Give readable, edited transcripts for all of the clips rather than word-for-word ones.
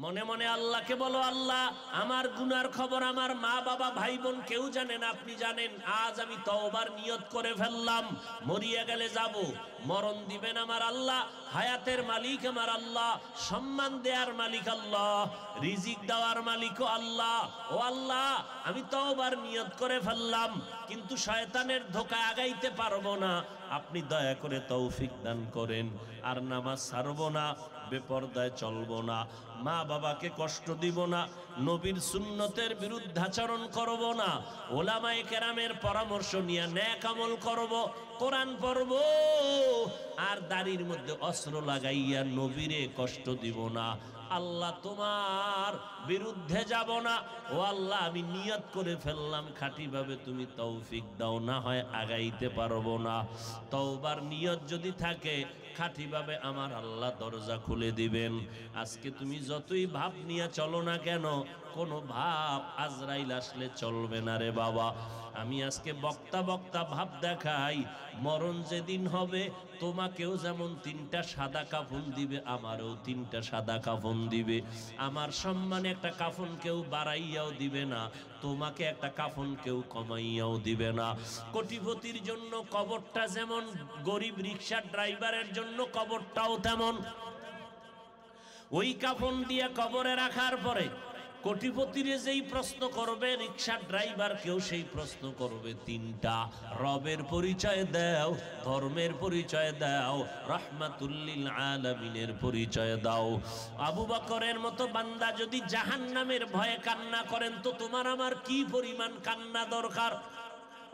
মনে মনে আল্লাহকে বলো, আল্লাহ আমার গুনার খবর আমার মা বাবা ভাই বোন কেউ জানে না, আপনি জানেন। আজ আমি তওবার নিয়ত করে ফেললাম, মরিয়া গেলে যাব, মরণ দিবেন আমার আল্লাহ, হায়াতের মালিক আমার আল্লাহ, সম্মান দেওয়ার মালিক আল্লাহ, রিজিক দেওয়ার মালিকও আল্লাহ। ও আল্লাহ, আমি তওবার নিয়ত করে ফেললাম, কিন্তু শয়তানের ধোঁকায় আগাইতে পারবো না, আপনি দয়া করে তৌফিক দান করেন। আর নামাজ ছাড়বো না, বেপরদায় চলবো না, মা বাবাকে কষ্ট দিব না, নবীর সুন্নতের বিরুদ্ধাচরণ করব না, ওলামায়ে কেরামের পরামর্শ নিয়ে নেক আমল করব, কোরআন পড়ব, আর দাড়ির মধ্যে অস্ত্র লাগাইয়া নবীরে কষ্ট দিব না। আল্লাহ তোমার বিরুদ্ধে যাব না। ও আল্লাহ, আমি নিয়ত করে ফেললাম খাঁটিভাবে, তুমি তৌফিক দাও, না হয় আগাইতে পারবো না। তওবার নিয়ত যদি থাকে খাঁটিভাবে, আমার আল্লাহ দরজা খুলে দিবেন। আজকে তুমি যতই ভাব নিয়ে চলো না কেন, কোনো ভাব আজরাইল আসলে চলবে না রে বাবা। আমি আজকে বক্তা বক্তা ভাব দেখাই, মরণ যেদিন হবে তোমাকেও যেমন 3টা সাদা কাফন দিবে, আমারও 3টা সাদা কাফন দিবে। আমার সম্মানে একটা কাফন কেউ বাড়াইয়াও দিবে না, তোমাকে একটা কাফন কেউ কমাইয়াও দিবে না। কোটিপতির জন্য কবরটা যেমন, গরিব রিকশার ড্রাইভারের জন্য কবরটাও তেমন। ওই কাফন দিয়ে কবরে রাখার পরে কোটিপতিরে যেই প্রশ্ন করবে, রিকশার ড্রাইভার কেউ সেই প্রশ্ন করবে 3টা, রবের পরিচয় দাও, ধর্মের পরিচয় দাও, রাহমাতুল্লিল আলামিনের পরিচয় দাও। আবু বকরের মতো বান্দা যদি জাহান্নামের ভয়ে কান্না করেন, তো তোমার আমার কি পরিমাণ কান্না দরকার।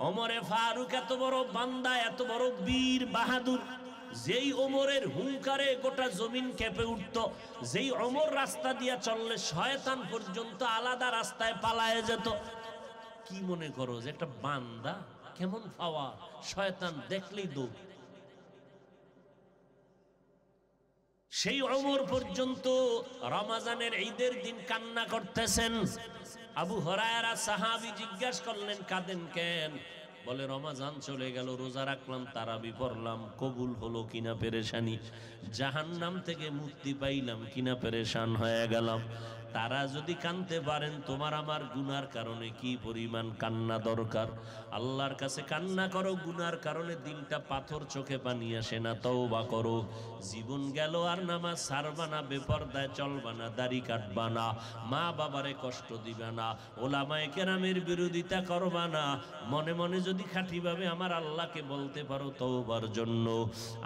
ওমরে ফারুক এত বড় বান্দা, এত বড় বীর বাহাদুর, যেই ওমরের হুঙ্কারে গোটা জমিন কেঁপে উঠত, যেই ওমর রাস্তা দিয়া চললে শয়তান পর্যন্ত আলাদা রাস্তায় পালায়ে যেত। কি মনে করো যে একটা বান্দা কেমন পাওয়া, শয়তান দেখলেই দৌড়। সেই ওমর পর্যন্ত রমজানের ঈদের দিন কান্না করতেছেন। আবু হুরায়রা সাহাবী জিজ্ঞাসা করলেন, কাঁদেন কেন? বলে, রমজান চলে গেল, রোজা রাখলাম, তারাবি পড়লাম, কবুল হলো কিনা পেরেশানি, জাহান্নাম থেকে মুক্তি পাইলাম কিনা পেরেশান হয়ে গেলাম। তারা যদি কানতে পারেন, তোমার আমার গুনার কারণে কি পরিমাণ কান্না দরকার। আল্লাহর কাছে কান্না করো, গুনার কারণে দিলটা পাথর, চোখে পানি আসে না, তওবা করো। জীবন গেল আর নামাজ ছাড়বা না, বেপরদায় চলবা না, দাড়ি কাটবা না, মা বাবারে কষ্ট দিবা না, ওলামায়ে কেরামের বিরোধিতা করবা না। মনে মনে যদি খাঁটিভাবে আমার আল্লাহকে বলতে পারো তওবার জন্য,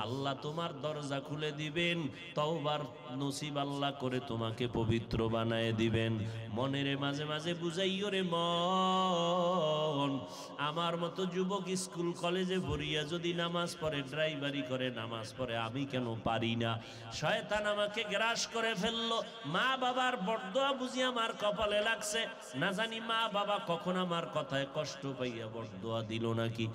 আল্লাহ তোমার দরজা খুলে দিবেন, তওবার নসিব আল্লাহ করে তোমাকে পবিত্র বানায় দিবেন। মনেরে মাঝে মাঝে বুঝাইও রে মন, আমার মতো যুবক স্কুল কলেজে ভরিয়া যদি নামাজ পড়ে, ড্রাইভারি করে, নামাজ পড়ে, আমি কেন পারি না? শয়তান আমাকে গ্রাস করে ফেললো, মা বাবার বরদোয়া বুঝি আমার কপালে লাগছে, না জানি মা বাবা কখন আমার কথায় কষ্ট পাইয়া বরদোয়া দিল নাকি।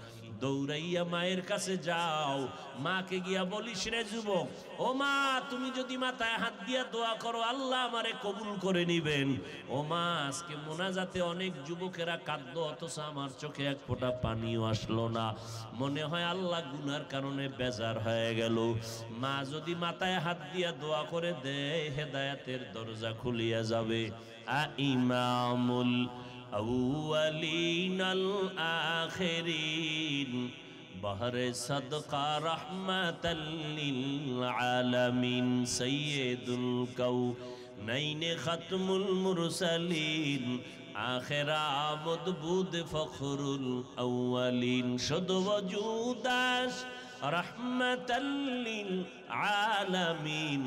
দৌড়াইয়া মায়ের কাছে যাও, মাকে গিয়া বলিস, রে যুবক, ও মা, তুমি যদি মাথায় হাত দিয়া দোয়া করো, আল্লাহ আমারে কবুল করে নিবেন। ও মা, আজকে মোনাজাতে অনেক যুবকেরা কাঁদলো, অথচ আমার চোখে এক ফোঁটা পানিও আসলো না। মনে হয় আল্লাহ গুনার কারণে বেজার হয়ে গেল। মা যদি মাথায় হাত দিয়া দোয়া করে দেয়, হেদায়েতের দরজা খুলিয়া যাবে। ইমামুল আউয়ালিন আল আখিরিন, বহরে সদকা রহমাতাল লিল আলামিন, সাইয়্যিদুল কাউনাইন খাতমুল মুরসালিন, আখিরা মদবুদ ফখরুল আউয়ালিন, শুদ ওজুদাস রহমাতাল লিল আলামিন,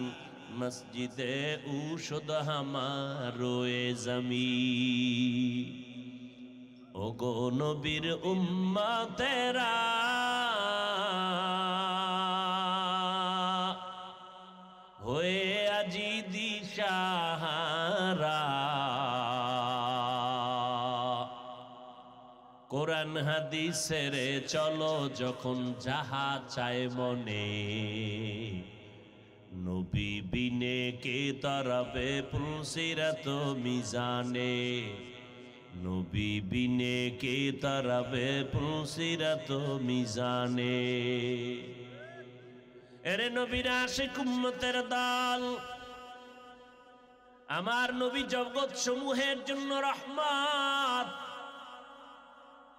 মসজিদে উশুদ হামারোয়ে জমিন। ও গো নবীর উম্মতেরা, হয়ে আজি দিশাহারা, কোরআন হাদিসের চলো যখন যাহা চায় মনে, নবী বিনে কে তরবে পুলসিরাত মিজানে, নবী বিনে কে তরবে পুলসিরাত মিজানে। এরে নবীর আশিক উম্মতের দল, আমার নবী জগৎ সমূহের জন্য রহমত।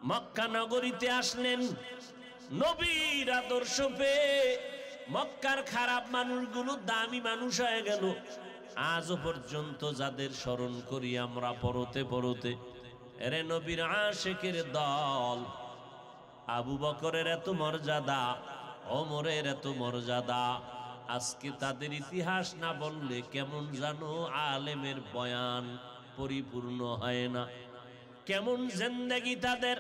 মক্কা নগরীতে আসলেন, নবীর আদর্শ পেয়ে মক্কার খারাপ মানুষগুলো দামি মানুষ হয়ে গেল। আজও পর্যন্ত যাদের স্মরণ করি আমরা পরতে পরতে, এরে নবীর আশেকের দল। আবু বকরের এত মর্যাদা, ওমরের এত মর্যাদা, আজকে তাদের ইতিহাস না বললে কেমন জানো আলেমের বয়ান পরিপূর্ণ হয় না। কেমন জিন্দেগি তাদের।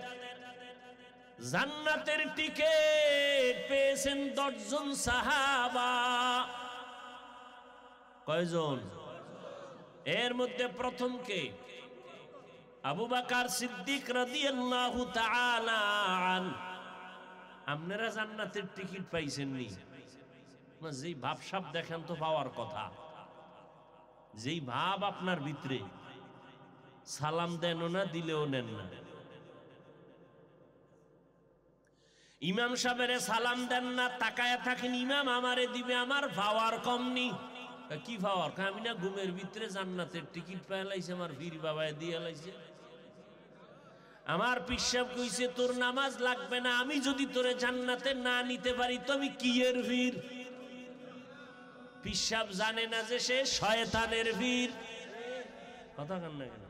জান্নাতের টিকেট পেয়েছেন 10 জন সাহাবা। কয়জন? এর মধ্যে প্রথম কে? আবু বকর সিদ্দিক রাদিয়াল্লাহু তাআলা আনহু। আপনারা জান্নাতের টিকিট পাইছেন নি? না, যেই ভাবসাব দেখেন তো পাওয়ার কথা। যেই ভাব আপনার ভিতরে, সালাম দেন না, দিলেও নেন না। ইমাম সাহেবের সালাম দেন না, তাকায়া থাকেন ইমাম আমারে দিবে, আমার পাওয়ার কম নি। কি পাওয়ার? আমি না ঘুমের ভিতরে জান্নাতের টিকিট পাই লাইছে, আমার পীর বাবায় দিয়ে লাইছে। আমার পীর সাহেব কইছে তোর নামাজ লাগবে না, আমি যদি তোরে জান্নাতে না নিতে পারি তো আমি কি এর পীর? পীর সাহেব জানে না যে সে শয়তানের পীর। কথা কান না কেন?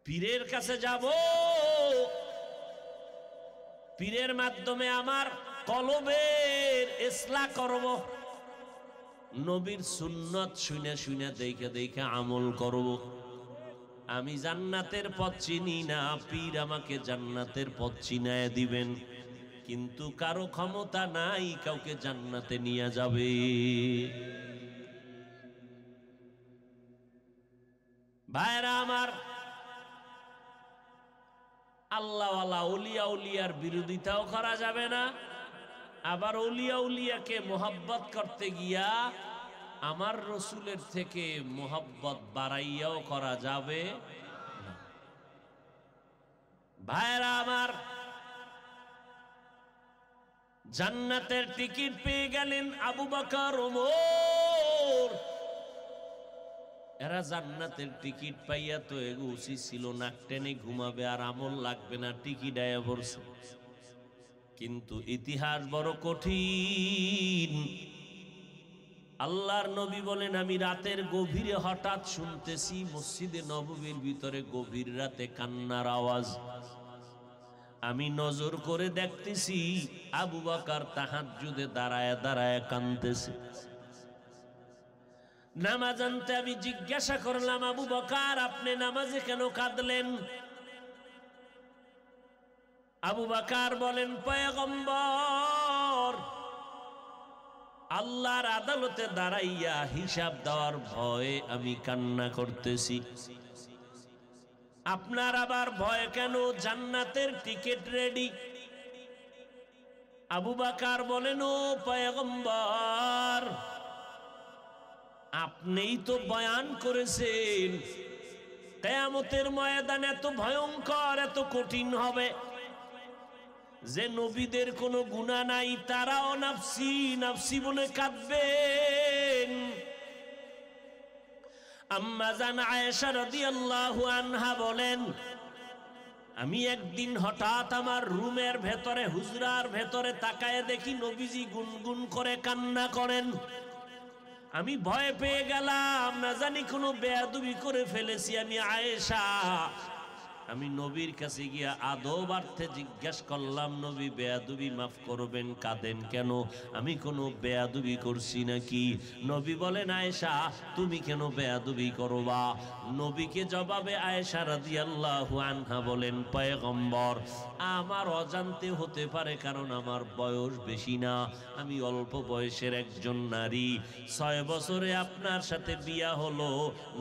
পীরের কাছে যাব, পীরের মাধ্যমে আমার কলবের ইসলাহ করব, নবীর সুন্নত শুনে শুনে দেখে দেখে আমল করব। আমি জান্নাতের পথ চিনি না, পীর আমাকে জান্নাতের পথ চিনায় দিবেন। কিন্তু কারো ক্ষমতা নাই কাউকে জান্নাতে নিয়ে যাবে। ভাইরা আমার, আল্লাহওয়ালা ওলিয়া উলিয়ার বিরোধিতাও করা যাবে না, আবার ওলিয়া উলিয়াকে মোহাব্বত করতে গিয়া আমার রসুলের থেকে মোহাব্বত বাড়াইয়াও করা যাবে না। ভাইরা আমার, জান্নাতের টিকিট পেয়ে গেলেন আবু বকর, ওমর। এরা জান্নাতের টিকিট পাইয়া তো এগো উচিত ছিল নাক টেনে ঘুমাবে আর আমল লাগবে না, টিকিট আয়া পড়ছে। কিন্তু ইতিহাস বড় কঠিন। আল্লাহর নবী বলেন, আমি রাতের গভীরে হঠাৎ শুনতেছি মসজিদে নববীর ভিতরে গভীর রাতে কান্নার আওয়াজ। আমি নজর করে দেখতেছি আবু বকর তাহাজ্জুদে দাঁড়ায় দাঁড়ায় কাঁদতেছে। নামাজ আনতে আমি জিজ্ঞাসা করলাম, আবু বকর আপনি নামাজে কেন কাঁদলেন? আবু বকর বলেন, পয়গম্বর, আল্লাহর আদালতে দাঁড়াইয়া হিসাব দেওয়ার ভয়ে আমি কান্না করতেছি। আপনার আবার ভয় কেন? জান্নাতের টিকিট রেডি। আবু বকর বলেন, ও পয়গম্বর, আপনিই তো বয়ান করেছেন কিয়ামতের ময়দান এত ভয়ঙ্কর, এত কঠিন হবে যে নবীদের কোনো গুনাহ নাই, তারাও নাফসি নাফসি বলে কাঁদবেন। আম্মা জান আয়েশা রাদিয়াল্লাহু আনহা বলেন, আমি একদিন হঠাৎ আমার রুমের ভেতরে, হুজরার ভেতরে তাকায় দেখি নবীজি গুনগুন করে কান্না করেন। আমি ভয় পেয়ে গেলাম, না জানি কোনো বেয়াদবি করে ফেলেছি আমি। আয়েশা, আমি নবীর কাছে গিয়া আদবার্থে জিজ্ঞেস করলাম, নবী বেয়াদবি মাফ করবেন, কাঁদেন কেন? আমি কোনো বেয়াদবি করছি নাকি? নবী বলেন, আয়েশা তুমি কেন বেয়াদবি করবা? নবীকে জবাবে আয়েশা রাদিয়াল্লাহু আনহা বলেন, পয়গম্বর, আমার অজান্তে হতে পারে, কারণ আমার বয়স বেশি না, আমি অল্প বয়সের একজন নারী। 6 বছরে আপনার সাথে বিয়া হলো,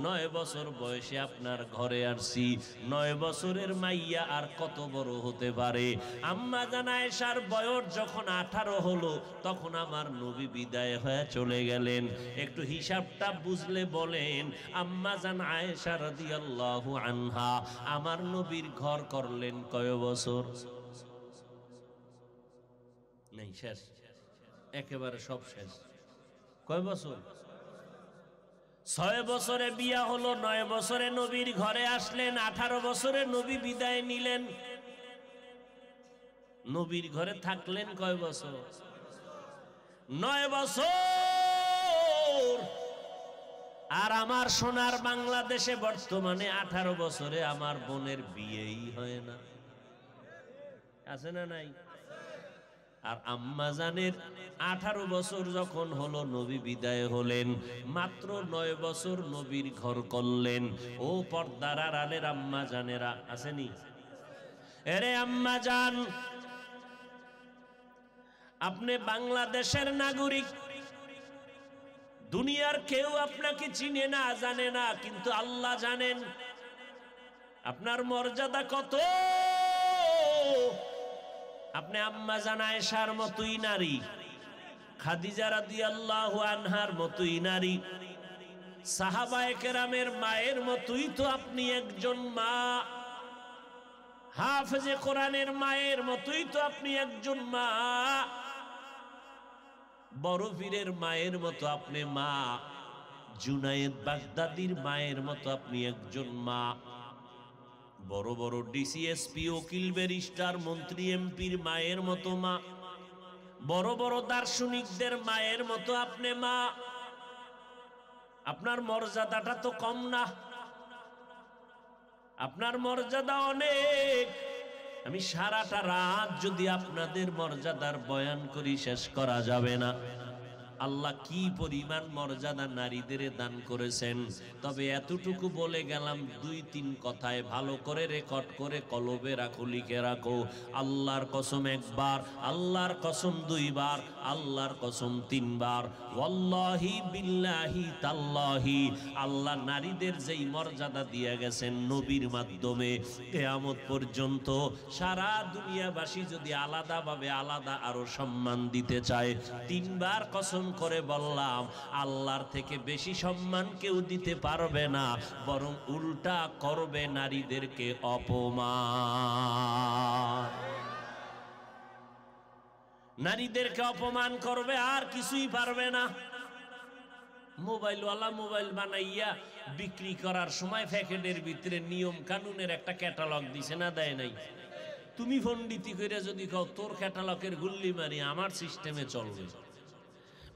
9 বছর বয়সে আপনার ঘরে আসছি। 9 বছরের মাইয়া আর কত বড় হতে পারে? আম্মা জান আয়েশার বয়স যখন 18 হলো, তখন আমার নবী বিদায় হয়ে চলে গেলেন। একটু হিসাবটা বুঝলে বলেন, আম্মা জান আয়েশা রাদিয়াল্লাহু আনহা আমার নবীর ঘর করলেন কয় বছর? নেই, শেষ, একেবারে সব শেষ। কয় বছর? 6 বছরে বিয়া হলো, 9 বছরে নবীর ঘরে আসলেন, 18 বছরে নবী বিদায় নিলেন। নবীর ঘরে থাকলেন কয় বছর? 9 বছর। আর আমার সোনার বাংলাদেশে বর্তমানে 18 বছরে আমার বোনের বিয়েই হয় না। আছে না নাই? আর আম্মা জানের 18 বছর যখন হলো নবী বিদায় হলেন, মাত্র 9 বছর নবীর ঘর করলেন। ও পর্দার আড়ালের আম্মা জানেরা আসেনি? এরে আম্মা জান, আপনি বাংলাদেশের নাগরিক, দুনিয়ার কেউ আপনাকে চিনে না, জানে না, কিন্তু আল্লাহ জানেন আপনার মর্যাদা কত। আপনি আম্মা জান আয়েশার মতোই নারী, খাদিজা রাদিয়াল্লাহু আনহার মতোই নারী, সাহাবায়ে কেরামের মায়ের মতোই তো আপনি একজন মা, হাফেজে কোরআনের মায়ের মতোই তো আপনি একজন মা, বড় পীরের মায়ের মতো আপনি মা, জুনায়েদ বাগদাদির মায়ের মতো আপনি একজন মা, বড় বড় ডিসি, এসপি, উকিল, ব্যারিস্টার, মন্ত্রী, এমপির মায়ের মতো মা, বড় বড় দার্শনিকদের মায়ের মতো আপনি মা। আপনার মর্যাদাটা তো কম না, আপনার মর্যাদা অনেক। আমি সারাটা রাত যদি আপনাদের মর্যাদার বয়ান করি শেষ করা যাবে না। আল্লাহ কি পরিমাণ মর্যাদা নারীদের দান করেছেন। তবে এতটুকু বলে গেলাম, 2-3 কথায় ভালো করে রেকর্ড করে কলবে রাখো, লিখে রাখো। আল্লাহর কসম 1 বার, আল্লাহর কসম 2 বার, আল্লাহর কসম 3 বার, ওয়াল্লাহি বিল্লাহি তাল্লাহি, আল্লাহ নারীদের যেই মর্যাদা দিয়ে গেছেন নবীর মাধ্যমে, কিয়ামত পর্যন্ত সারা দুনিয়াবাসী যদি আলাদাভাবে আলাদা আরো সম্মান দিতে চায়, 3 বার কসম করে বললাম, আল্লাহর থেকে বেশি সম্মান কেউ দিতে পারবে না, বরং উল্টা করবে নারীদেরকে অপমান। নারীদেরকে অপমান করবে, আর কিছুই পারবে না। মোবাইলওয়ালা মোবাইল বানাইয়া বিক্রি করার সময় প্যাকেটের ভিতরে নিয়ম কানুনের একটা ক্যাটালগ দিছে না, দেয় নাই? তুমি পণ্ডিতি করে যদি কও তোর ক্যাটালগের গুল্লি মারি আমার সিস্টেমে চলবে।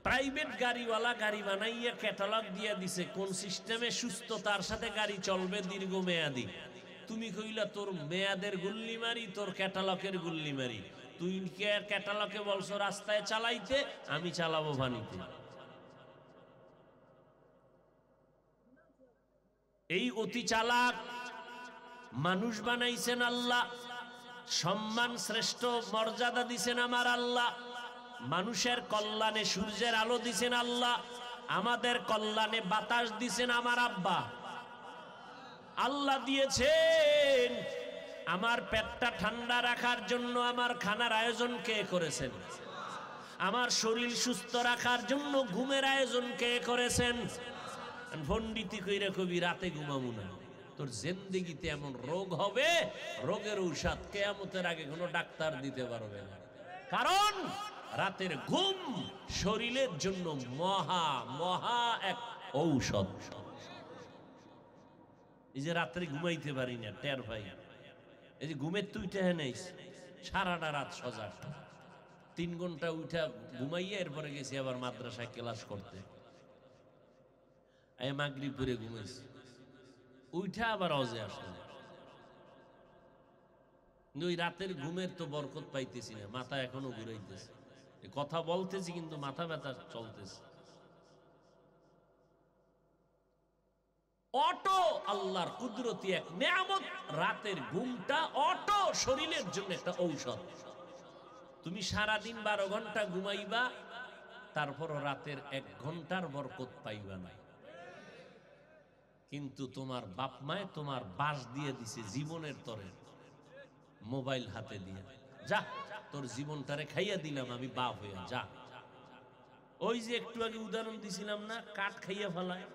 প্রাইভেট গাড়িওয়ালা গাড়ি বানাইয়া ক্যাটালগ দিয়া দিছে কোন সিস্টেমে সুস্থতার সাথে গাড়ি চলবে দীর্ঘমেয়াদী। তুমি কইলা তোর মেয়াদের গুল্লি মারি, তোর ক্যাটালগের গুল্লি মারি। তুই ক্যাটালগে বলছো রাস্তায় চালাইতে, আমি চালাবো পানিতে। এই অতি চালাক মানুষ বানাইছেন আল্লাহ, সম্মান শ্রেষ্ঠ মর্যাদা দিছেন আমার আল্লাহ, মানুষের কল্যাণে সূর্যের আলো দিছেন আল্লাহ, আমাদের কল্যাণে বাতাস দিছেন আমার আব্বা। আল্লাহ দিয়েছেন আমার পেটটা ঠান্ডা রাখার জন্য, আমার খানার আয়োজন কে করেছেন? আমার শরীর সুস্থ রাখার জন্য ঘুমের আয়োজন কে করেছেন? পণ্ডিতি কইরা কবি রাতে ঘুমাবো না, তোর জিন্দেগিতে এমন রোগ হবে, রোগের ঔষধ কিয়ামতের আগে কোনো ডাক্তার দিতে পারবে না। কারণ রাতের ঘুম শরীরের জন্য মহা মহা এক ঔষধ। এই যে রাত্রে ঘুমাইতে পারি না, টের পাই, এই যে ঘুমের তুই টেহে নেইস, সারাটা রাত সজাগ, 3 ঘন্টা উঠা ঘুমাইয়া এরপরে গেছি আবার মাদ্রাসায় ক্লাস করতে, মাগরিব পরে ঘুমাইছি, উঠা আবার অজে আসলে। ওই রাতের ঘুমের তো বরকত পাইতেছি না, মাথা এখনো ঘুরাইতেছে, কথা বলতেছি কিন্তু মাথা ব্যথা চলতেছে। অটো আল্লাহর কুদরতি এক নিয়ামত, রাতের ঘুমটা অটো শরীরের জন্য একটা ঔষধ। তুমি সারাদিন 12 ঘন্টা ঘুমাইবা, তারপর রাতের 1 ঘন্টার বরকত পাইবা না। কিন্তু তোমার বাপ মায়ে তোমার বাস দিয়ে দিছে জীবনের তরে, মোবাইল হাতে দিয়ে, যা তোর জীবনটারে খাইয়া দিলাম আমি বাপ হইয়া, যা। ওই যে একটু আগে উদাহরণ দিছিলাম না, কাঠ খাইয়া ফেলায়,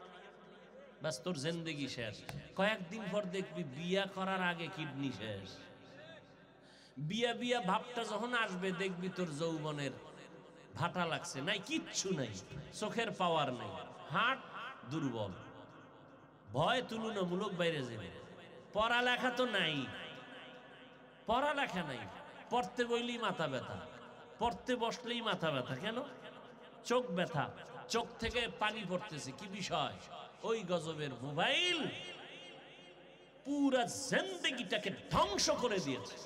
বাস তোর জিন্দেগি শেষ। কয়েকদিন পর দেখবি বিয়া করার আগে কিডনি শেষ। বিয়া বিয়া ভাবটা যখন আসবে দেখবি তোর যৌবনের ভাটা লাগছে, নাই কিচ্ছু নাই, চোখের পাওয়ার নাই, হার্ট দুর্বল, ভয় তুলনামূলক বাইরে যাবে। পড়ালেখা তো নাই, পড়ালেখা নাই, পড়তে বইলেই মাথা ব্যথা, পড়তে বসলেই মাথা ব্যথা। কেন? চোখ ব্যথা, চোখ থেকে পানি পড়তেছে। কি বিষয়? ওই গজবের মোবাইল পুরা জিন্দেগিটাকে ধ্বংস করে দিয়েছে।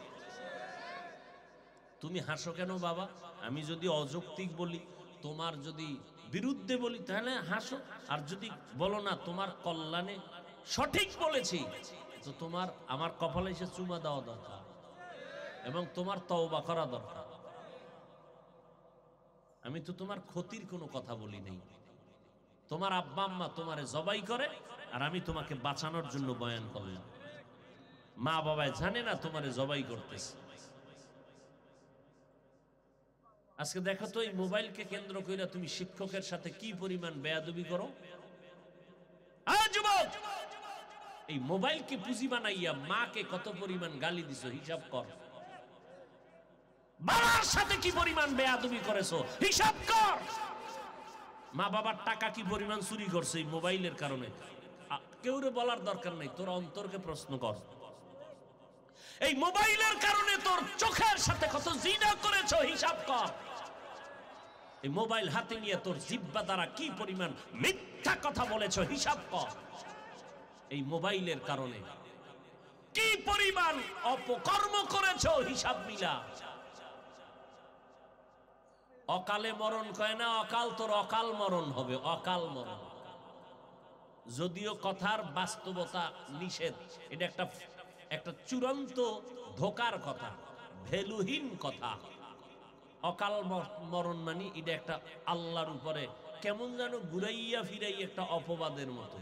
তুমি হাসো কেন বাবা? আমি যদি অযৌক্তিক বলি, তোমার যদি বিরুদ্ধে বলি, তাহলে হাসো। আর যদি বলো না তোমার কল্যাণে সঠিক বলেছি, তো তোমার আমার কপালে এসে চুমা দেওয়া দরকার এবং তোমার তওবা করা দরকার। আমি তো তোমার ক্ষতির কোনো কথা বলি নাই। তোমার আব্বা আম্মা তোমারে জবাই করে, আর আমি তোমাকে বাঁচানোর জন্য বয়ান করলাম। মা বাবায় জানে না তোমারে জবাই করতেছে। আজকে দেখো তো এই মোবাইলকে কেন্দ্র করে তুমি শিক্ষকের সাথে কি পরিমাণ বেয়াদবি করো। যুবক, এই মোবাইলকে পুঁজি বানাইয়া মাকে কত পরিমাণ গালি দিছো, হিসাব কর। বাবার সাথে কি পরিমাণ বেয়াদবি করেছো, হিসাব কর। মা বাবার টাকা কি পরিমাণ চুরি করছে এই মোবাইলের কারণে, কেউরে বলার দরকার নেই। তোর অন্তরকে প্রশ্ন কর। এই মোবাইলের কারণে তোর চোখের সাথে কত জিনা করেছো, হিসাব কর। এই মোবাইল হাতে নিয়ে তোর জিহ্বা দ্বারা কি পরিমাণ মিথ্যা কথা বলেছো, হিসাব কর। এই মোবাইলের কারণে কি পরিমাণ অপকর্ম করেছো, হিসাব মিলা। অকালে মরণ কয় না, অকাল তোর অকাল মরণ হবে, অকাল মরণ। যদিও কথার বাস্তবতা নিষেধ, এটা একটা চূড়ান্ত ধোকার কথা, ভ্যালুহীন কথা। অকাল মরণ মানে এটা একটা আল্লাহর উপরে কেমন যেন ঘুরাইয়া ফিরাই একটা অপবাদের মতো।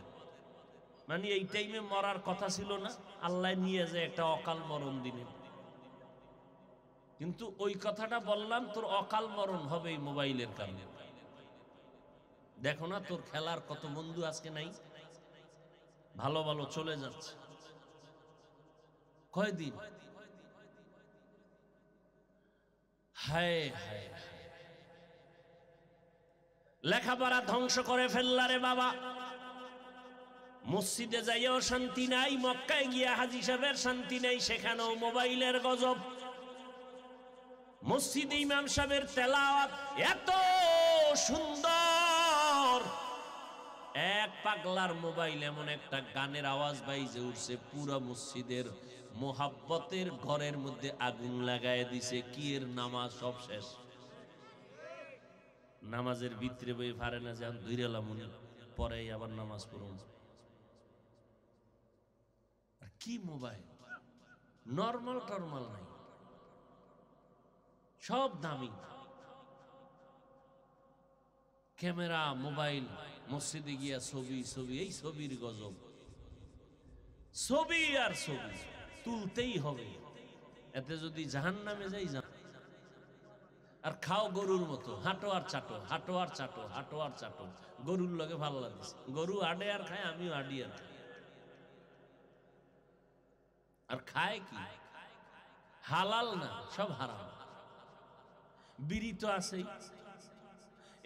মানে এই টাইমে মরার কথা ছিল না, আল্লাহ নিয়ে যায় একটা অকাল মরণ দিলেন। কিন্তু ওই কথাটা বললাম, তোর অকাল মরণ হবে এই মোবাইলের কারণে। দেখো না তোর খেলার কত বন্ধু আজকে নাই, ভালো ভালো চলে যাচ্ছে। কয়দিন হায় হায়, লেখাপড়া ধ্বংস করে ফেললারে বাবা। মসজিদে যাইও শান্তি নাই, মক্কায় গিয়া হাজী সাহেবের শান্তি নাই, সেখানেও মোবাইলের গজব। মসজিদে ইমাম সাহেবের তেলাওয়াত এত সুন্দর, এক পাগলার মোবাইল এমন একটা গানের আওয়াজ বাইজে উঠছে, পুরো মসজিদের মোহাব্বতের ঘরের মধ্যে আগুন লাগায় দিছে। কি এর নামাজ সব শেষ, নামাজের ভিতরে বই পারে না যে ধৈর্যলাম পরে আবার নামাজ পড়ুন। কি মোবাইল, নরমাল টরমাল নাই, সব দামি ক্যামেরা, মোবাইল। মসজিদে গিয়া ছবি ছবি, এই ছবির গজব। ছবি আর ছবি তুলতেই হবে, এতে যদি জাহান্নামে যাই যা। আর খাও গরুর মতো, হাঁটো আর চাটো, হাঁটো আর চাটো, হাঁটো আর চাটো। গরুর লগে ভালো লাগছে, গরু আডে আর খায়, আমিও আডি আর খাই। আর খায় কি? হালাল না, সব হারাম। বিড়ি তো আছেই,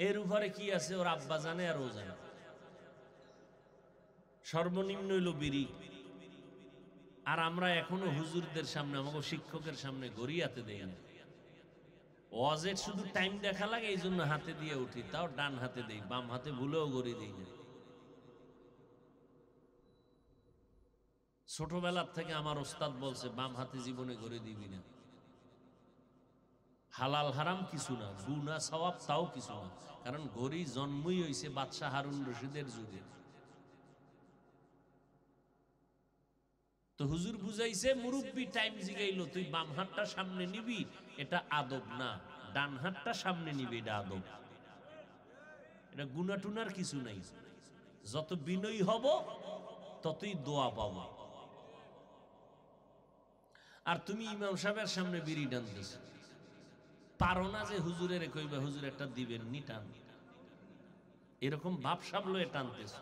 এর উপরে কি আছে ওর আব্বা জানে আর ও জানে। সর্বনিম্ন হইল বিড়ি। আর আমরা এখনো হুজুরদের সামনে, আমাকে শিক্ষকের সামনে গড়িয়াতে দেই না। ওয়াজের শুধু টাইম দেখা লাগে, এই জন্য হাতে দিয়ে উঠি, তাও ডান হাতে দেই, বাম হাতে ভুলেও গড়ি দেই না। ছোটবেলার থেকে আমার ওস্তাদ বলছে, বাম হাতে জীবনে গড়ে দিবি না। হালাল হারাম কিছু না, গুনাহ সওয়াব তাও কিছু না, কারণ ঘড়ি জন্মই হইছে বাদশাহ হারুন রশিদের যুগে। তো হুজুর বুঝাইছে, মুরব্বী টাইম জিগাইলো, তুই বাম হাতটা সামনে নিবি, এটা আদব না, ডান হাতটা সামনে নিবি, এটা আদব। এটা গুনাহ টুনার কিছু নাই, যত বিনয়ী হব ততই দোয়া পাবো। আর তুমি ইমাম সাহেবের সামনে বিড়ি টানতেছ, পারো না যে হুজুরের কইবা হুজুর একটা দিবেন নি, টান। এরকম ভাব সাবলো টানতেছ,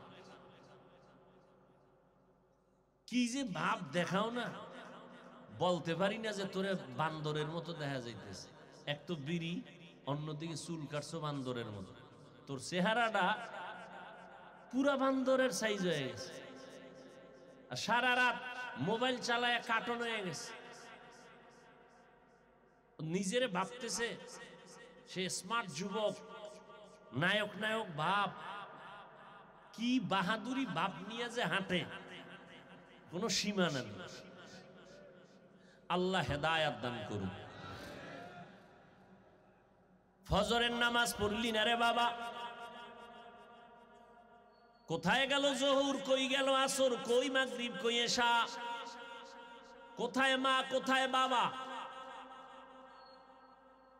কি যে ভাব দেখাও না। বলতে পারি না যে তোরে বান্দরের মতো দেখা যাইতেছে। এক তো বিড়ি, অন্যদিকে চুল কাটছো বান্দরের মতো, তোর চেহারাটা পুরা বান্দরের সাইজ হয়ে গেছে। সারা রাত মোবাইল চালায় কার্টুন হয়ে গেছে, নিজেরে ভাবতেছে সে স্মার্ট যুবক, নায়ক নায়ক ভাব, কি বাহাদুরি ভাব নিয়ে যে হাঁটে, কোনো সীমা নেই। আল্লাহ হেদায়াত দান করুন। ফজরের নামাজ পড়লি না রে বাবা, কোথায় গেল জোহর, কই গেল আসর, কই মাগরিব, কই এশা, কোথায় মা কোথায় বাবা?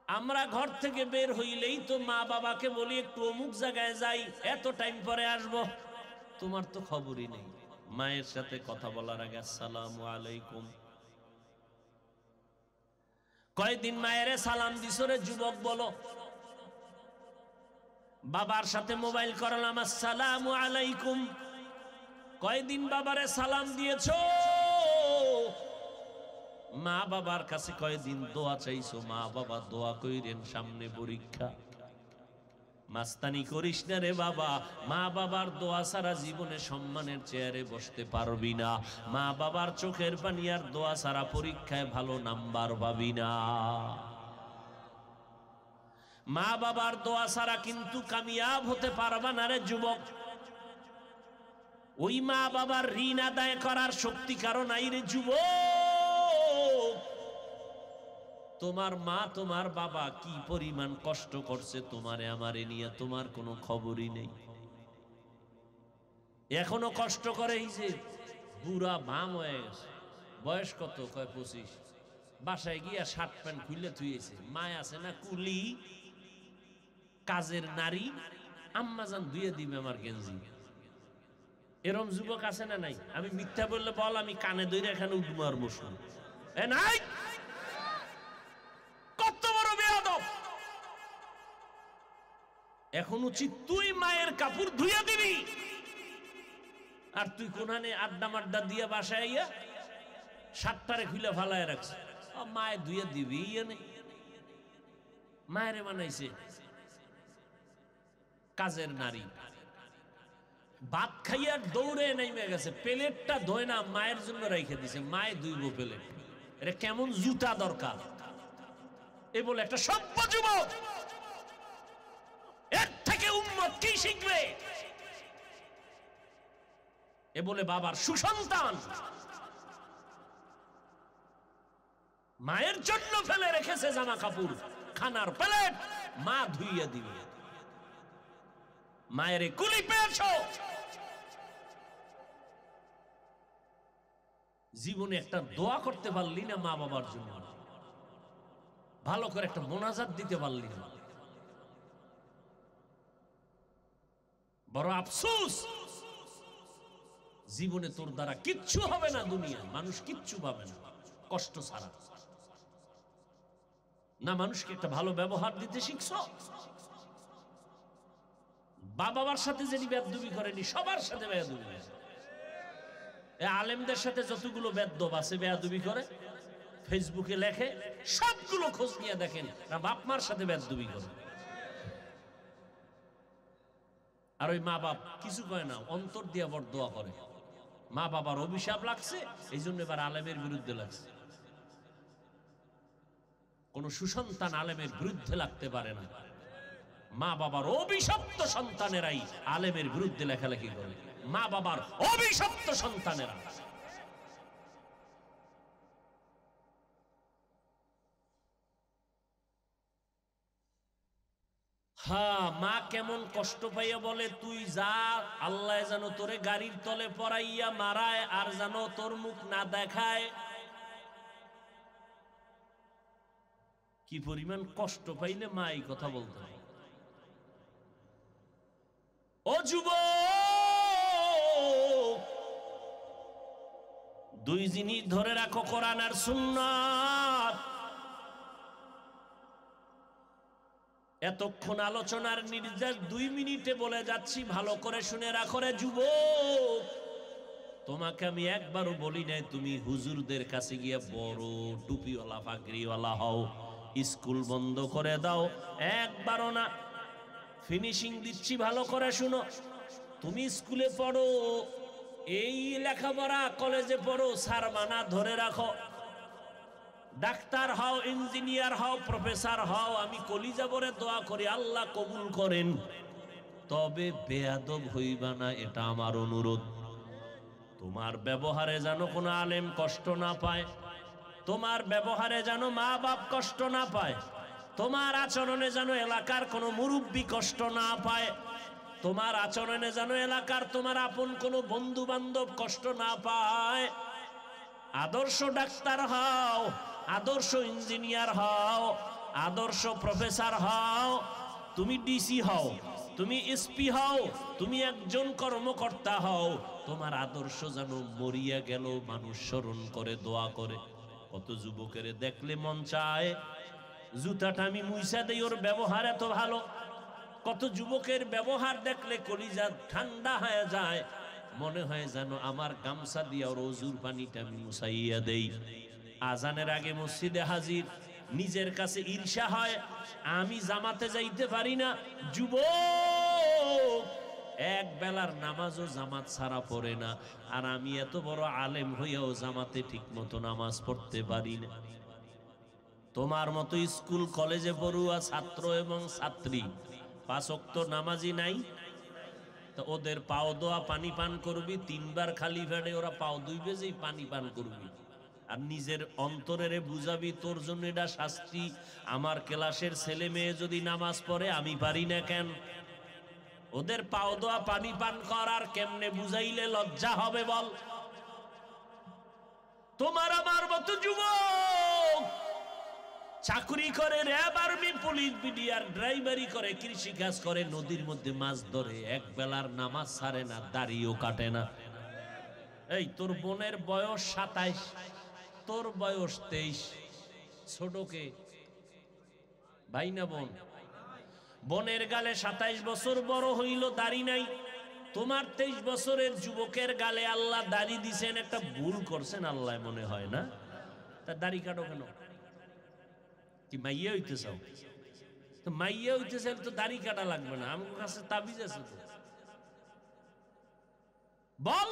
আমরা ঘর থেকে বের হইলেই তো মা বাবাকে বলি একটু অমুক জায়গায় যাই, এত টাইম পরে আসবো, তোমার তো খবরই নেই। মায়ের সাথে কথা বলার আগে আসসালামু আলাইকুম। কয়দিন মায়েরে সালাম দিছরে যুবক বলো? বাবার সাথে মোবাইল করলাম, আসসালামু আলাইকুম। কয়দিন বাবারে সালাম দিয়েছো? মা বাবার কাছে কয়দিন দোয়া চাইছো? মা বাবা দোয়া কইরেন, সামনে পরীক্ষা। মাস্তানি করিস না রে বাবা, মা বাবার দোয়া ছাড়া জীবনে সম্মানের চেয়ারে বসতে পারবি না। মা বাবার চোখের পানি আর দোয়া ছাড়া পরীক্ষায় ভালো নাম্বার পাবি না। মা বাবার দোয়া ছাড়া কিন্তু কামিয়াব হতে পারবা না রে যুবক। ওই মা বাবার ঋণ আদায় করার শক্তি কারো নাই রে যুবক। তোমার মা তোমার বাবা কি পরিমাণ কষ্ট করছে তোমারে আমারে নিয়ে, তোমার কোনো খবরই নেই। এখনো কষ্ট করে, এই যে বুড়া বাম হয়ে গেছে, বয়স কত? কয় 25। বাসায় গিয়া শার্ট প্যান্ট খুলে থুয়েছে। মায় আছে না কুলি, কাজের নারী, আম্মাজান ধুয়ে দিবে আমার গেঞ্জি। এরম যুবক আছে না নাই? আমি মিথ্যা বললে বল, আমি কানে ধরে এখানে উঠমার বসুন। এ নাই, কত বড় বেয়াদব! এখন উচিত তুই মায়ের কাপড় ধুয়ে দিবি, আর তুই কোনানে আড্ডা মাড্ডা দিয়ে বাসায় আইয়া সাতটারে খুলে ফালায় রাখছে। মায়ে ধুয়ে দিবি, মায়েরে বানাইছে কাজের নারী। ভাত খাইয়া দৌড়ে নেমে গেছে, প্লেটটা ধোয় না, মায়ের জন্য রেখে দিছে, মায়ে ধুইব প্লেট। এটা কেমন জুতা দরকার? এ বলে একটা সভ্য যুবক, এর থেকে উম্মত কি শিখবে? এ বলে বাবার সুসন্তান, মায়ের জন্য ফেলে রেখেছে জামা কাপড়, খানার প্লেট মা ধুইয়া দিবে। মায়ের কুলি পেয়েছ, জীবনে একটা দোয়া করতে পারলি না মা বাবার জন্য, ভালো করে একটা মোনাজাত দিতে পারলি না। বড় আফসোস, জীবনে তোর দ্বারা কিচ্ছু হবে না, দুনিয়া মানুষ কিচ্ছু পাবে না কষ্ট ছাড়া। না মানুষকে একটা ভালো ব্যবহার দিতে শিখছ? বাবার সাথে যেটি বেয়াদবি করেনি, সবার সাথে বেয়াদবি করে। আলেমদের সাথে যতগুলো বেয়াদব আছে বেয়াদবি করে, ফেসবুকে লেখে, সবগুলো খোঁজ নিয়ে দেখেন না বাপ মার সাথে বেয়াদবি করে। আর ওই মা বাপ কিছু কয় না, অন্তর দিয়ে বড় দোয়া করে। মা বাবার অভিশাপ লাগছে, এই জন্য এবার আলেমের বিরুদ্ধে লাগছে। কোন সুসন্তান আলেমের বিরুদ্ধে লাগতে পারে না। মা বাবার অভিশপ্ত সন্তানেরাই আলেমের বিরুদ্ধে লেখালেখি করে। মা বাবার অভিশপ্ত সন্তানেরা। হ্যাঁ, মা কেমন কষ্ট পাইয়া বলে, তুই যা, আল্লাহ যেন তোরে গাড়ির তলে পড়াইয়া মারায়, আর যেন তোর মুখ না দেখায়। কি পরিমাণ কষ্ট পাইলে মা এই কথা বলতে হয়। ও যুবক, দুই জিনিস ধরে রাখো, কোরআন আর সুন্নাত। এতক্ষণ আলোচনার নির্যাস 2 মিনিটে বলে যাচ্ছি, ভালো করে শুনে রাখো রে যুবক। তোমাকে আমি একবারও বলি নাই তুমি হুজুরদের কাছে গিয়ে বড় টুপিওয়ালা পাগড়িওয়ালা হও, স্কুল বন্ধ করে দাও, একবারও না। ফিনিশিং দিচ্ছি, ভালো করে শুনো। তুমি স্কুলে পড়ো, এই লেখাপড়া কলেজে পড়ো, সারমানা ধরে রাখো, ডাক্তার হও, ইঞ্জিনিয়ার হও, প্রফেসর হও। আমি কলিজা ভরে দোয়া করি আল্লাহ কবুল করেন, তবে বেয়াদব হইবা না, এটা আমার অনুরোধ। তোমার ব্যবহারে যেন কোনো আলেম কষ্ট না পায়, তোমার ব্যবহারে যেন মা বাপ কষ্ট না পায়, তোমার আচরণে যেন এলাকার কোনো মুরব্বী কষ্ট না পায়, তোমার আচরণে যেন এলাকার তোমার আপন কোনো বন্ধু বান্ধব কষ্ট না পায়। আদর্শ ডাক্তার হও, আদর্শ ইঞ্জিনিয়ার হও, আদর্শ প্রফেসর হও, তুমি ডিসি হও, তুমি এসপি হও, তুমি একজন কর্মকর্তা হও, তোমার আদর্শ যেন মরিয়া গেল মানুষ স্মরণ করে দোয়া করে। কত যুবকের দেখলে মন চায় জুতাটা আমি মুইসা দেই, ওর ব্যবহার এত ভালো। কত যুবকের ব্যবহার দেখলে কলিজা ঠান্ডা হয়ে যায়, মনে হয় যেন আমার গামছা দিয়া ওর অজুর পানিটা আমি মুছাইয়া দেই। আজানের আগে মসজিদে হাজির, নিজের কাছে ঈর্ষা হয়, আমি জামাতে যাইতে পারি না। যুবক এক বেলার নামাজও জামাত ছাড়া পড়ে না, আর আমি এত বড় আলেম হইয়াও জামাতে ঠিক মতো নামাজ পড়তে পারি না। তোমার মতো স্কুল কলেজে পড়ুয়া ছাত্র এবং ছাত্রী 5 ওয়াক্ত নামাজি নাই, তো ওদের পাও দোয়া পানি পান করবি, 3 বার খালি ফেডে ওরা পাও দুইবে যেই পানি পান করবি, আর নিজের অন্তরের বুঝাবি তোর জন্য এটা শাস্তি। আমার ক্লাসের ছেলে মেয়ে যদি নামাজ পড়ে আমি পারি না কেন? ওদের পাও দোয়া পানি পান কর, আর কেমনে বুঝাইলে লজ্জা হবে বল? তোমার আমার মতো যুবক চাকরি করে, র্যাব, আর্মি, পুলিশ, বিডিআর, ড্রাইভারি করে, কৃষি কাজ করে, নদীর মধ্যে মাছ ধরে, এক বেলার নামাজ ছাড়ে না, দাড়িও কাটে না। এই তোর বোনের বয়স 27, তোর বয়স 23, ছোটকে ভাই না বোন? বোনের গালে 27 বছর বড় হইল, দাড়ি নাই। তোমার 23 বছরের যুবকের গালে আল্লাহ দাড়ি দিছেন, একটা ভুল করছেন আল্লাহ মনে হয় না? তা দাড়ি কাটো কেন? কি মাইয়া হইতে চাও? তো মাইয়া হইতে চাই তো দাড়ি কাটা লাগবে না, আমার কাছে তাবিজ আছে তো। বল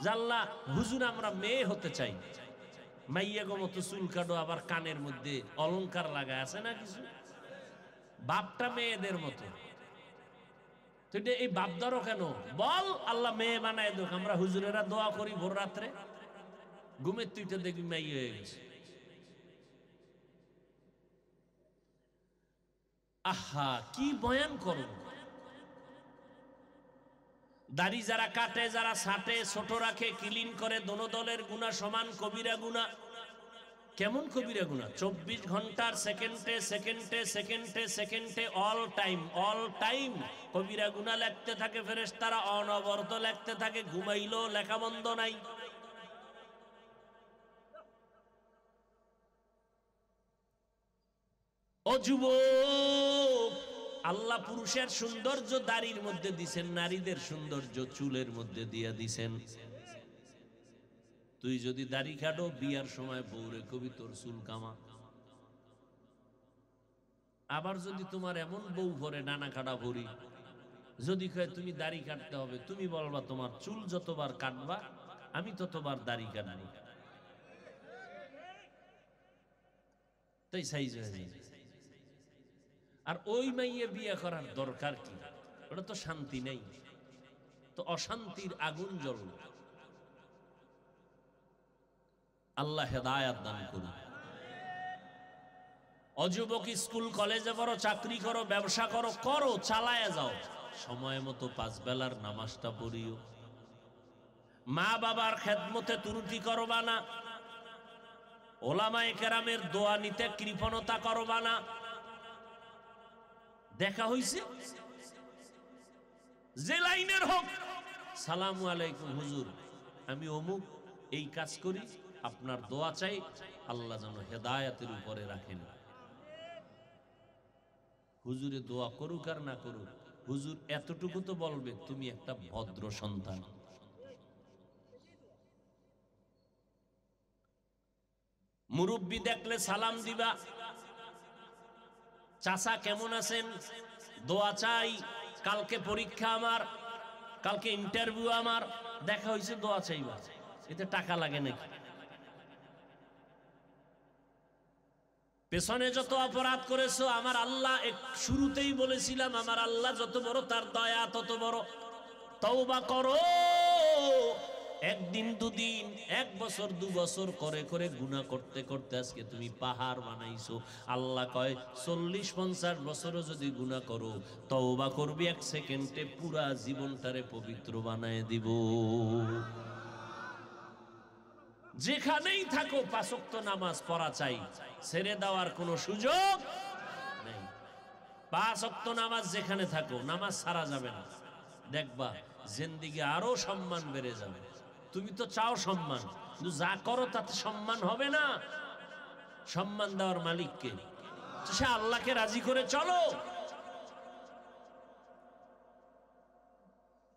জাল্লা হুজুর আমরা মেয়ে হতে চাই, মাইয়া গো মতো চুল কাটো, আবার কানের মধ্যে অলংকার লাগায় আছে না কিছু, বাপটা মেয়েদের মতো। তুই এই বাপ ধরো কেন? বল আল্লাহ মেয়ে বানায় দেখ। আমরা হুজুরেরা দোয়া করি ভোর রাত্রে, ঘুমের তুইটা দেখবি মাইয়া হয়ে গেছে। আহা কি বয়ান করো! দাড়ি যারা কাটে, যারা ছাটে, ছোট রাখে, ক্লিন করে, দোনো দলের গুনাহ সমান, কবিরা গুনাহ। কেমন কবিরা গুনাহ? 24 ঘন্টার সেকেন্ডে সেকেন্ডে সেকেন্ডে সেকেন্ডে অল টাইম কবিরা গুনাহ লিখতে থাকে ফেরেশতারা, অনবরত লিখতে থাকে, ঘুমাইলো লেখা বন্ধ নাই। ও যুবক, আল্লাহ পুরুষের সৌন্দর্য দাড়ির মধ্যে দিছেন, নারীদের সৌন্দর্য চুলের মধ্যে দিয়া দিছেন। তুই যদি দাড়ি কাটো, বিয়ার সময় বউরে কবি তোর চুল কামা। আবার যদি তোমার এমন বউ ভরে নানা কাটা ভরি, যদি কয় তুমি দাড়ি কাটতে হবে, তুমি বলবা তোমার চুল যতবার কাটবা আমি ততবার দাড়ি কাটবো। তাই সাইজ হয়ে যায়। আর ওই মাইয়ে বিয়ে করার দরকার কি? ওটা তো শান্তি নেই, তো অশান্তির আগুন জ্বল। আল্লাহ হেদায়াত দান করুন। অযুবক স্কুল কলেজে পড়ো, চাকরি করো, ব্যবসা করো, করো, চালায়া যাও, সময় মতো 5 বেলার নামাজটা পড়িও। মা বাবার খেদমতে ত্রুটি করবা না, ওলামায়ে কেরামের দোয়া নিতে কৃপণতা করবা না। দেখা হইছে যে লাইনের হোক, সালামু আলাইকুম হুজুর, আমি অমুক এই কাজ করি, আপনার দোয়া চাই, আল্লাহ যেন হেদায়েতের উপরে রাখেন। হুজুরে দোয়া করুক আর না করুক, হুজুর এতটুকু তো বলবে তুমি একটা ভদ্র সন্তান। মুরব্বি দেখলে সালাম দিবা, চাচা কেমন আছেন, দোয়া চাই, কালকে পরীক্ষা আমার, কালকে ইন্টারভিউ আমার, দেখা হয়েছে দোয়া চাইবা, এতে টাকা লাগে নাকি? পেছনে যত অপরাধ করেছো আমার আল্লাহ শুরুতেই বলেছিলাম, আমার আল্লাহ যত বড় তার দয়া তত বড়। তওবা করো। একদিন দুদিন, এক বছর দু বছর করে করে গুনাহ করতে করতে আজকে তুমি পাহাড় বানাইছো। আল্লাহ কয় 40-50 বছরও যদি গুনাহ করো, তওবা করবি 1 সেকেন্ডে পুরা জীবনটারে পবিত্র বানায় দিব। যেখানেই থাকো 5 ওয়াক্ত নামাজ পড়া চাই, ছেড়ে দেওয়ার কোনো সুযোগ নেই। 5 ওয়াক্ত নামাজ যেখানে থাকো, নামাজ ছাড়া যাবে না। দেখবা জিন্দেগি আরো সম্মান বেড়ে যাবে। তুমি তো চাও সম্মান, কিন্তু যা করো তাতে সম্মান হবে না। সম্মান দেওয়ার মালিককে, সে আল্লাহকে রাজি করে চলো।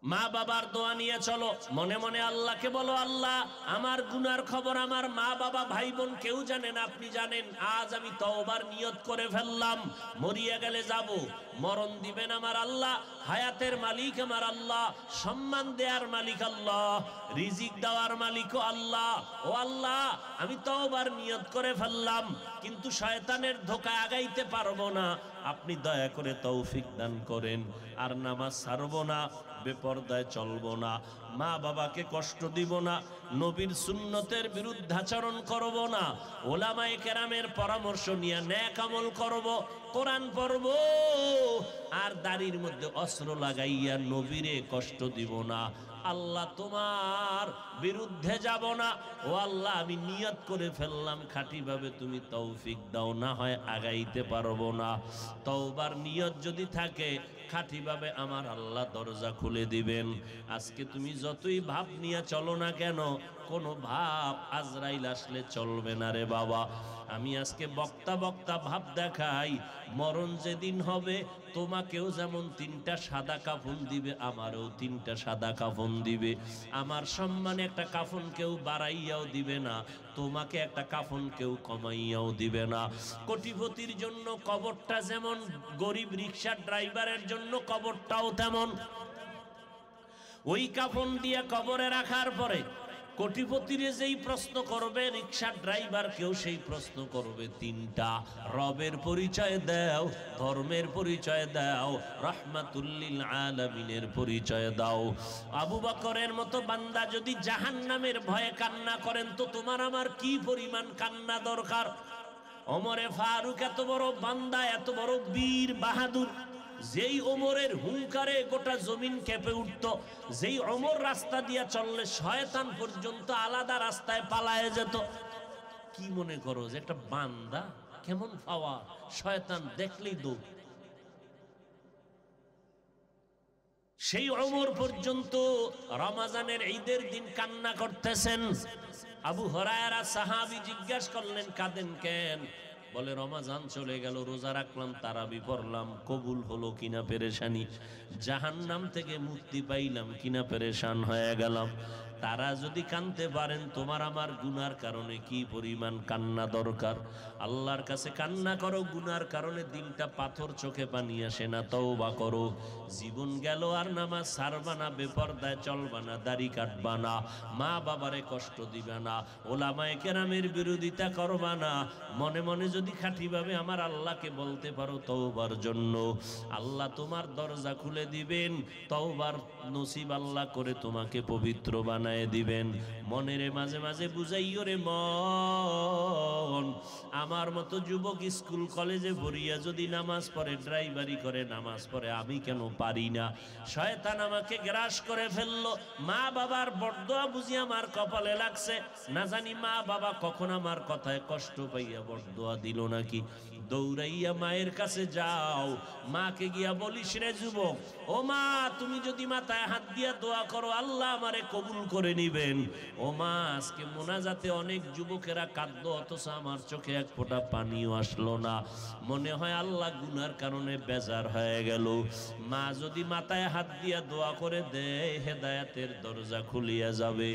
মা বাবার দোয়া নিয়ে চলো, মনে মনে আল্লাহকে বলো, আল্লাহ আমার গুনার খবর আমার মা বাবা ভাই বোন কেউ জানে না, আপনি জানেন। আজ আমি তওবার নিয়ত করে ফেললাম, মরিয়া গেলে যাব, মরণ দিবেন আমার আল্লাহ, হায়াতের মালিক আমার আল্লাহ, সম্মান দেওয়ার মালিক আল্লাহ, রিজিক দেওয়ার মালিকও আল্লাহ। ও আল্লাহ, আমি তওবার নিয়ত করে ফেললাম, কিন্তু শয়তানের ধোঁকায় আগাইতে পারবো না, আপনি দয়া করে তৌফিক দান করেন। আর নামাজ ছাড়বো না, বেপরদায় চলবো না, মা বাবাকে কষ্ট দিব না, নবীর সুন্নতের বিরুদ্ধাচরণ করব না, ওলামায়ে কেরামের পরামর্শ নিয়ে নেক আমল করব, কোরআন পড়ব, আর দাড়ির মধ্যে অস্ত্র লাগাইয়া নবীরে কষ্ট দিব না। আল্লাহ তোমার বিরুদ্ধে যাব না। ও আল্লাহ, আমি নিয়ত করে ফেললাম খাঁটিভাবে, তুমি তৌফিক দাও, না হয় আগাইতে পারবো না। তওবার নিয়ত যদি থাকে খাঁটিভাবে, আমার আল্লাহ দরজা খুলে দিবেন। আজকে তুমি যতই ভাব নিয়ে চলো না কেন, কোনো ভাব আজরাইল আসলে চলবে না রে বাবা। আমি আজকে বক্তা বক্তা ভাব দেখাই, মরণ যেদিন হবে তোমাকেও যেমন 3টা সাদা কাফন দিবে, আমারও 3টা সাদা কাফন দিবে। আমার সম্মানে একটা কাফন কেউ বাড়াইয়াও দিবে না, তোমাকে একটা কাফন কেউ কমাইয়াও দিবে না। কোটিপতির জন্য কবরটা যেমন, গরিব রিকশার ড্রাইভারের জন্য কবরটাও তেমন। ওই কাফন দিয়ে কবরে রাখার পরে কোটিপতিরে যেই প্রশ্ন করবে, রিকশার ড্রাইভার কেউ সেই প্রশ্ন করবে 3টা, রবের পরিচয় দাও, ধর্মের পরিচয় দাও, রাহমাতুল্লিল আলামিনের পরিচয় দাও। আবু বকরের মতো বান্দা যদি জাহান্নামের ভয়ে কান্না করেন, তো তোমার আমার কি পরিমাণ কান্না দরকার। ওমরে ফারুক এত বড় বান্দা, এত বড় বীর বাহাদুর, যেই ওমরের হুঙ্কারে গোটা জমিন কেঁপে উঠত, যেই ওমর রাস্তা দিয়া চললে শয়তান পর্যন্ত আলাদা রাস্তায় পালায়ে যেত। কি মনে করো যে একটা বান্দা কেমন পাওয়া, শয়তান দেখলেই দৌড়। সেই ওমর পর্যন্ত রমজানের ঈদের দিন কান্না করতেছেন। আবু হুরায়রা সাহাবী জিজ্ঞাসা করলেন, কাঁদেন কেন? বলে, রমজান চলে গেল, রোজা রাখলাম, তারাবি পড়লাম, কবুল হলো কিনা পেরেশানি, জাহান্নাম থেকে মুক্তি পাইলাম কিনা পেরেশান হয়ে গেলাম। তারা যদি কানতে পারেন, তোমার আমার গুনার কারণে কি পরিমাণ কান্না দরকার। আল্লাহর কাছে কান্না করো, গুনার কারণে দিলটা পাথর, চোখে পানি আসে না, তওবা করো। জীবন গেল আর নামাজ ছাড়বা না, বেপরদায় চলবা না, দাড়ি কাটবা না, মা বাবারে কষ্ট দিবা না, ওলামায়ে কেরামের বিরোধিতা করবা না। মনে মনে যদি খাঁটিভাবে আমার আল্লাহকে বলতে পারো তওবার জন্য, আল্লাহ তোমার দরজা খুলে দিবেন, তওবার নসিব আল্লাহ করে তোমাকে পবিত্র বানায় দিবেন। মনের মাঝে মাঝে বুঝাইও রে মন, আমার মতো যুবক স্কুল কলেজে ভরিয়া যদি নামাজ পড়ে, ড্রাইভারি করে, নামাজ পড়ে, আমি কেন পারি না? শয়তান আমাকে গ্রাস করে ফেললো, মা বাবার বরদোয়া বুঝি আমার কপালে লাগছে, না জানি মা বাবা কখন আমার কথায় কষ্ট পাইয়া বরদোয়া দিল নাকি। দৌড়াইয়া মায়ের কাছে যাও, মাকে গিয়া বলিস, রে যুবক, ও মা, তুমি যদি মাথায় হাত দিয়া দোয়া করো, আল্লাহ আমারে কবুল করে নিবেন। ও মা, আজকে মোনাজাতে অনেক যুবকেরা কাঁদলো, অথচ আমার চোখে এক ফোঁটা পানিও আসলো না। মনে হয় আল্লাহ গুনার কারণে বেজার হয়ে গেল। মা যদি মাথায় হাত দিয়া দোয়া করে দেয়, হেদায়েতের দরজা খুলিয়া যাবে।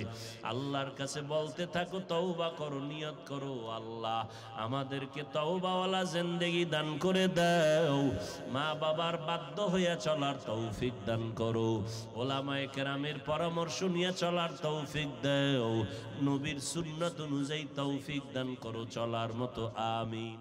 আল্লাহর কাছে বলতে থাকো, তওবা করো, নিয়ত করো, আল্লাহ আমাদেরকে তওবাওয়ালা জিন্দেগি দান করে দাও, মা বাবার বাধ্য হইয়া চলার তৌফিক দান করো, ওলামায়ে কেরামের পরামর্শ নিয়ে চলার তৌফিক দাও, নবীর সুন্নাত অনুযায়ী তৌফিক দান করো চলার মতো। আমিন।